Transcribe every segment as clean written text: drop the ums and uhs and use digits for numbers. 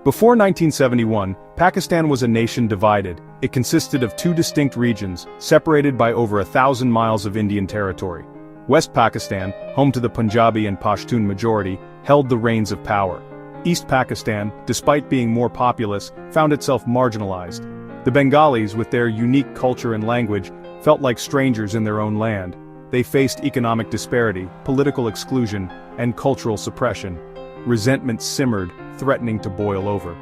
Before 1971, Pakistan was a nation divided. It consisted of two distinct regions, separated by over 1,000 miles of Indian territory. West Pakistan, home to the Punjabi and Pashtun majority, held the reins of power. East Pakistan, despite being more populous, found itself marginalized. The Bengalis, with their unique culture and language, felt like strangers in their own land. They faced economic disparity, political exclusion, and cultural suppression. Resentment simmered, threatening to boil over.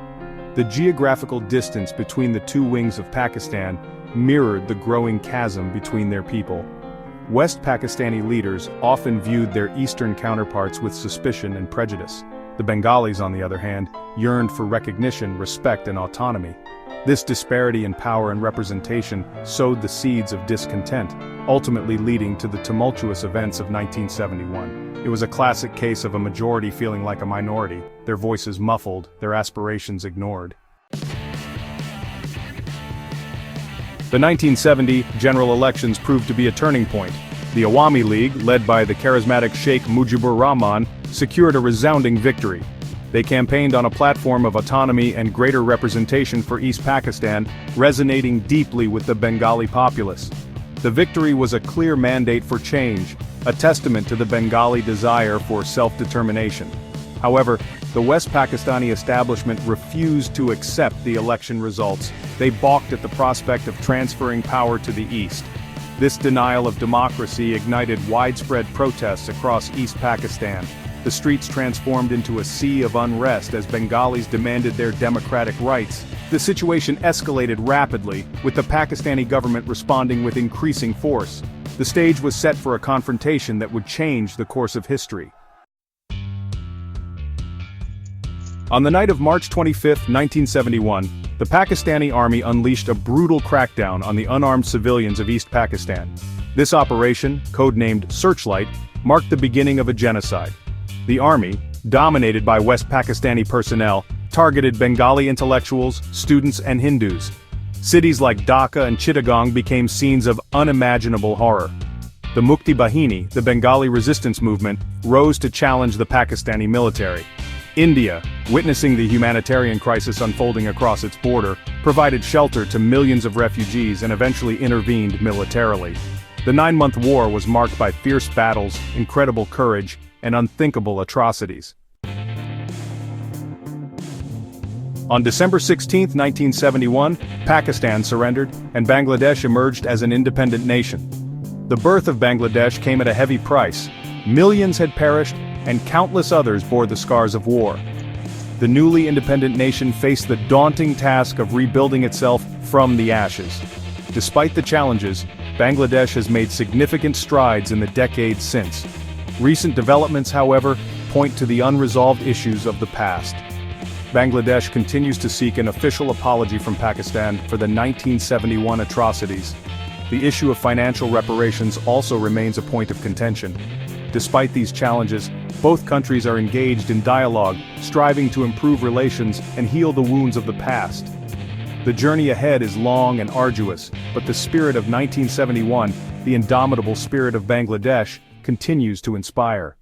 The geographical distance between the two wings of Pakistan mirrored the growing chasm between their people. West Pakistani leaders often viewed their eastern counterparts with suspicion and prejudice. The Bengalis, on the other hand, yearned for recognition, respect, and autonomy. This disparity in power and representation sowed the seeds of discontent, ultimately leading to the tumultuous events of 1971. It was a classic case of a majority feeling like a minority, their voices muffled, their aspirations ignored. The 1970 general elections proved to be a turning point. The Awami League, led by the charismatic Sheikh Mujibur Rahman, secured a resounding victory. They campaigned on a platform of autonomy and greater representation for East Pakistan, resonating deeply with the Bengali populace. The victory was a clear mandate for change, a testament to the Bengali desire for self-determination. However, the West Pakistani establishment refused to accept the election results. They balked at the prospect of transferring power to the East. This denial of democracy ignited widespread protests across East Pakistan. The streets transformed into a sea of unrest as Bengalis demanded their democratic rights. The situation escalated rapidly, with the Pakistani government responding with increasing force. The stage was set for a confrontation that would change the course of history. On the night of March 25, 1971, the Pakistani army unleashed a brutal crackdown on the unarmed civilians of East Pakistan. This operation, codenamed Searchlight, marked the beginning of a genocide. The army, dominated by West Pakistani personnel, targeted Bengali intellectuals, students, and Hindus. Cities like Dhaka and Chittagong became scenes of unimaginable horror. The Mukti Bahini, the Bengali resistance movement, rose to challenge the Pakistani military. India, witnessing the humanitarian crisis unfolding across its border, provided shelter to millions of refugees and eventually intervened militarily. The 9-month war was marked by fierce battles, incredible courage, and unthinkable atrocities. On December 16, 1971, Pakistan surrendered, and Bangladesh emerged as an independent nation. The birth of Bangladesh came at a heavy price. Millions had perished, and countless others bore the scars of war. The newly independent nation faced the daunting task of rebuilding itself from the ashes. Despite the challenges, Bangladesh has made significant strides in the decades since. Recent developments, however, point to the unresolved issues of the past. Bangladesh continues to seek an official apology from Pakistan for the 1971 atrocities. The issue of financial reparations also remains a point of contention. Despite these challenges, both countries are engaged in dialogue, striving to improve relations and heal the wounds of the past. The journey ahead is long and arduous, but the spirit of 1971, the indomitable spirit of Bangladesh, continues to inspire.